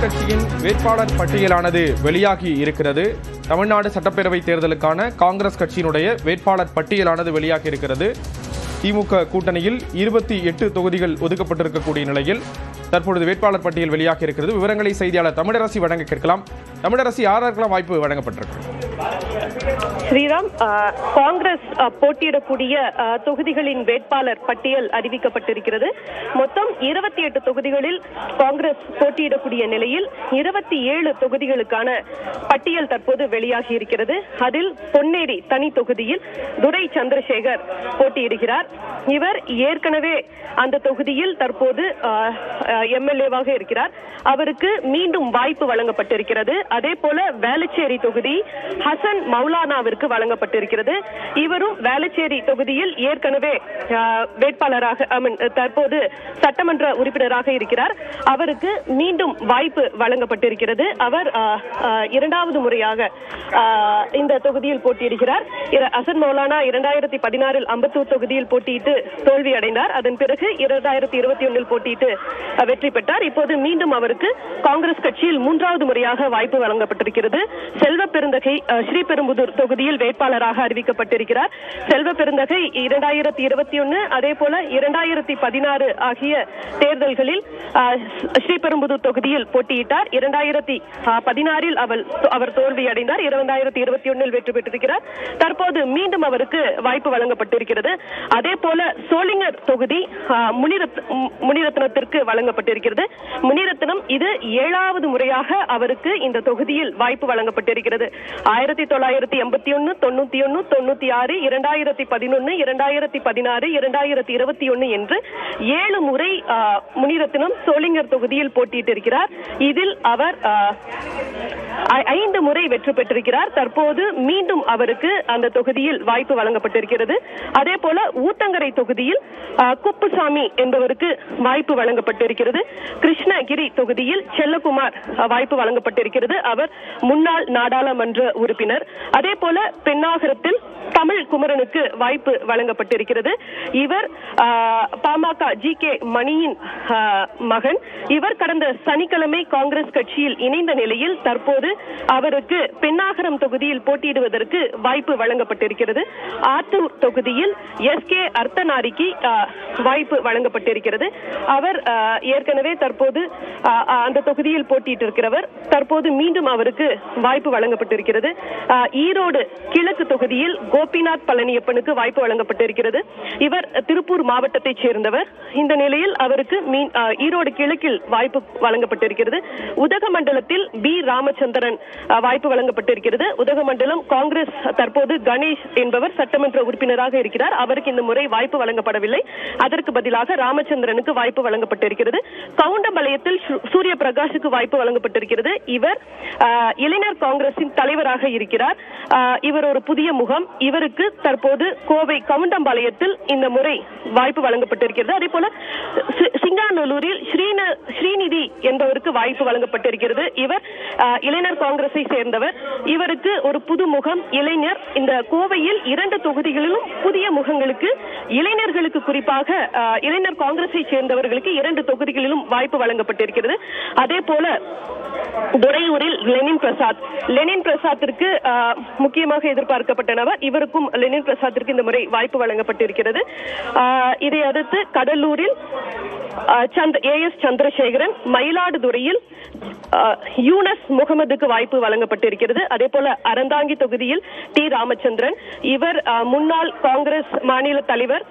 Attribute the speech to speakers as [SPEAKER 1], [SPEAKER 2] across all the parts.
[SPEAKER 1] கட்சியின் வேட்பாளர் பட்டியலானது வெளியாகி இருக்கிறது. தமிழ்நாடு சட்டப்பேரவை தேர்தலுக்கான காங்கிரஸ் கட்சியினுடைய வேட்பாளர் பட்டியலானது வெளியாகி இருக்கிறது. திமுக கூட்டணியில் 28 தொகுதிகள் ஒதுக்கப்பட்டிருக்கக்கூடிய நிலையில் தற்பொழுது வேட்பாளர் பட்டியல் வெளியாகி இருக்கிறது. விவரங்களை செய்தியாளர் தமிழரசி வழங்க கேட்கலாம். தமிழரசி, யாருக்கெல்லாம் வாய்ப்பு வழங்கப்பட்டிருக்கு?
[SPEAKER 2] ஸ்ரீராம், காங்கிரஸ் போட்டியிடக்கூடிய தொகுதிகளின் வேட்பாளர் பட்டியல் அறிவிக்கப்பட்டிருக்கிறது. மொத்தம் 28 தொகுதிகளில் காங்கிரஸ் போட்டியிடக்கூடிய நிலையில் 27 தொகுதிகளுக்கான பட்டியல் தற்போது வெளியாகி இருக்கிறது. அதில் பொன்னேரி தனி தொகுதியில் துரை சந்திரசேகர் போட்டியிடுகிறார். இவர் ஏற்கனவே அந்த தொகுதியில் தற்போது எம்எல்ஏவாக இருக்கிறார். அவருக்கு மீண்டும் வாய்ப்பு வழங்கப்பட்டிருக்கிறது. அதே போல வேளச்சேரி தொகுதி ஹசன் மௌலானாவிற்கு வழங்கப்பட்டிருக்கிறது. இவரும் வேளச்சேரி தொகுதியில் ஏற்கனவே வேட்பாளராக தற்போது சட்டமன்ற உறுப்பினராக இருக்கிறார். அவருக்கு மீண்டும் வாய்ப்பு வழங்கப்பட்டிருக்கிறது. அவர் இரண்டாவது முறையாக இந்த தொகுதியில் போட்டியிடுகிறார். ஹசன் மௌலானா 2016 அம்பத்தூர் தொகுதியில் போட்டியிட்டு தோல்வி அடைந்தார். அதன் பிறகு 2021 போட்டியிட்டு வெற்றி பெற்றார். இப்போது மீண்டும் அவருக்கு காங்கிரஸ் கட்சியில் மூன்றாவது முறையாக வாய்ப்பு வழங்கப்பட்டிருக்கிறது. செல்வ பெருந்தகை ஸ்ரீபெரும்புதூர் தொகுதியில் வேட்பாளராக அறிவிக்கப்பட்டிருக்கிறார். செல்வ பெருந்தகை 2021 அதே போல 2016 ஆகிய தேர்தல்களில் ஸ்ரீபெரும்புதூர் தொகுதியில் போட்டியிட்டார். 2016 அவர் தோல்வி அடைந்தார். 2021 வெற்றி பெற்றிருக்கிறார். தற்போது மீண்டும் அவருக்கு வாய்ப்பு வழங்கப்பட்டிருக்கிறது. அதே போல சோளிங்கர் தொகுதி முனிரத்னத்திற்கு வழங்கப்பட்டிருக்கிறது. முனிரத்னம் இது 7வது முறையாக அவருக்கு இந்த தொகுதியில் வாய்ப்பு வழங்கப்பட்டிருக்கிறது. 1981, 91, 96, 2011, 2016, 2021 என்று 7 முறை முனிரத்னம் சோளிங்கர் தொகுதியில் போட்டியிட்டிருக்கிறார். இதில் அவர் 5 முறை வெற்றி பெற்றிருக்கிறார். தற்போது மீண்டும் அவருக்கு அந்த தொகுதியில் வாய்ப்பு வழங்கப்பட்டிருக்கிறது. அதே போல ஊத்தங்கரை தொகுதியில் குப்புசாமி என்பவருக்கு வாய்ப்பு வழங்கப்பட்டிருக்கிறது. கிருஷ்ணகிரி தொகுதியில் செல்லகுமார் வாய்ப்பு வழங்கப்பட்டிருக்கிறது. அவர் முன்னாள் நாடாளுமன்ற உறுப்பினர். அதே போல பெண்ணாகரத்தில் தமிழ் குமரனுக்கு வாய்ப்பு வழங்கப்பட்டிருக்கிறது. இவர் பாமக ஜி.கே. மணியின் மகன். இவர் கடந்த சனிக்கிழமை காங்கிரஸ் கட்சியில் இணைந்த நிலையில் தற்போது அவருக்கு பெண்ணாகரம் தொகுதியில் போட்டியிடுவதற்கு வாய்ப்பு வழங்கப்பட்டிருக்கிறது. ஆத்தூர் தொகுதியில் எஸ்.கே. அர்த்தநாரிக்கு வாய்ப்பு வழங்கப்பட்டிருக்கிறது. அவர் ஏற்கனவே தற்போது அந்த தொகுதியில் போட்டியிட்டிருக்கிறவர். தற்போது மீண்டும் அவருக்கு வாய்ப்பு வழங்கப்பட்டிருக்கிறது. ஈரோடு கிழக்கு தொகுதியில் கோபிநாத் பழனியப்பனுக்கு வாய்ப்பு வழங்கப்பட்டிருக்கிறது. இவர் திருப்பூர் மாவட்டத்தைச் சேர்ந்தவர். இந்த நிலையில் அவருக்கு ஈரோடு கிழக்கில் வாய்ப்பு வழங்கப்பட்டிருக்கிறது. உதகமண்டலத்தில் பி. ராமச்சந்திரன் வாய்ப்பு வழங்கப்பட்டிருக்கிறது. உதகமண்டலம் காங்கிரஸ் தற்போது கணேஷ் என்பவர் சட்டமன்ற உறுப்பினராக இருக்கிறார். அவருக்கு இந்த முறை வாய்ப்பு வழங்கப்படவில்லை. அதற்கு பதிலாக ராமச்சந்திரனுக்கு வாய்ப்பு வழங்கப்பட்டிருக்கிறது. கவுண்டம்பாளையத்தில் சூரிய பிரகாஷுக்கு வாய்ப்பு வழங்கப்பட்டிருக்கிறது. இவர் இளைஞர் காங்கிரசின் தலைவராக இருக்கிறார். இவர் ஒரு புதிய முகம். இவருக்கு தற்போது கோவை கவுண்டம்பாளையத்தில் இந்த முறை வாய்ப்பு வழங்கப்பட்டிருக்கிறது. அதே போல சிங்காநல்லூரில் ஸ்ரீநிதி என்பவருக்கு வாய்ப்பு வழங்கப்பட்டிருக்கிறது. இவர் இளைஞர் காங்கிரஸை சேர்ந்தவர். இவருக்கு ஒரு புது முகம், இளைஞர். இந்த கோவையில் 2 தொகுதிகளிலும் புதிய முகங்களுக்கு, இளைஞர்களுக்கு, குறிப்பாக இளைஞர் காங்கிரஸை சேர்ந்தவர்களுக்கு 2 தொகுதிகளிலும் வாய்ப்பு வழங்கப்பட்டிருக்கிறது. அதே போல துரையூரில் லெனின் பிரசாத்திற்கு முக்கியமாக எதிர்பார்க்கப்பட்ட நபர். இவருக்கும் லெனின் பிரசாத்திற்கு இந்த முறை வாய்ப்பு வழங்கப்பட்டிருக்கிறது. இதை அடுத்து கடலூரில் ஏ.எஸ். சந்திரசேகரன், மயிலாடுதுறையில் யூனஸ் முகமதுக்கு வாய்ப்பு வழங்கப்பட்டிருக்கிறது. அதே போல அறந்தாங்கி தொகுதியில் டி. ராமச்சந்திரன். இவர் முன்னாள் காங்கிரஸ் மாநில தலைவர்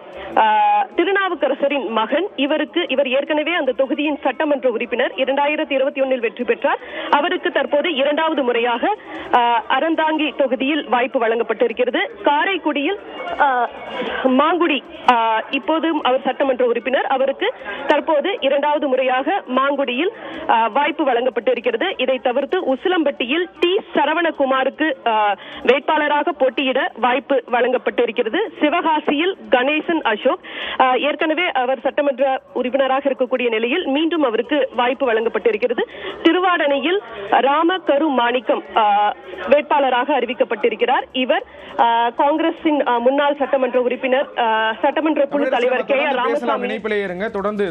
[SPEAKER 2] திருநாவுக்கரசரின் மகன். இவர் ஏற்கனவே அந்த தொகுதியின் சட்டமன்ற உறுப்பினர். 2021 வெற்றி பெற்றார். அவருக்கு தற்போது 2வது முறையாக அறந்தாங்கி தொகுதியில் வாய்ப்பு வழங்கப்பட்டிருக்கிறது. காரைக்குடியில் மாங்குடி, இப்போதும் அவர் சட்டமன்ற உறுப்பினர். அவருக்கு தற்போது 2வது முறையாக மாங்குடியில் வாய்ப்பு வழங்கப்பட்டிருக்கிறது. இதை தவிர்த்து உசிலம்பட்டியில் டி. சரவணகுமாருக்கு வேட்பாளராக போட்டியிட வாய்ப்பு வழங்கப்பட்டிருக்கிறது. சிவகாசியில் கணேசன் அசோக், ஏற்கனவே அவர் சட்டமன்ற உறுப்பினராக இருக்கக்கூடிய நிலையில் மீண்டும் அவருக்கு வாய்ப்பு வழங்கப்பட்டிருக்கிறது. திருவாடனையில் ராமகரு மாணிக்கம் வேட்பாளராக அறிவிக்கப்பட்டிருக்கிறார். இவர் காங்கிரசின் முன்னாள் சட்டமன்ற உறுப்பினர், சட்டமன்ற குழு தலைவர் கே. ஆர். ராமசாமி.
[SPEAKER 1] தொடர்ந்து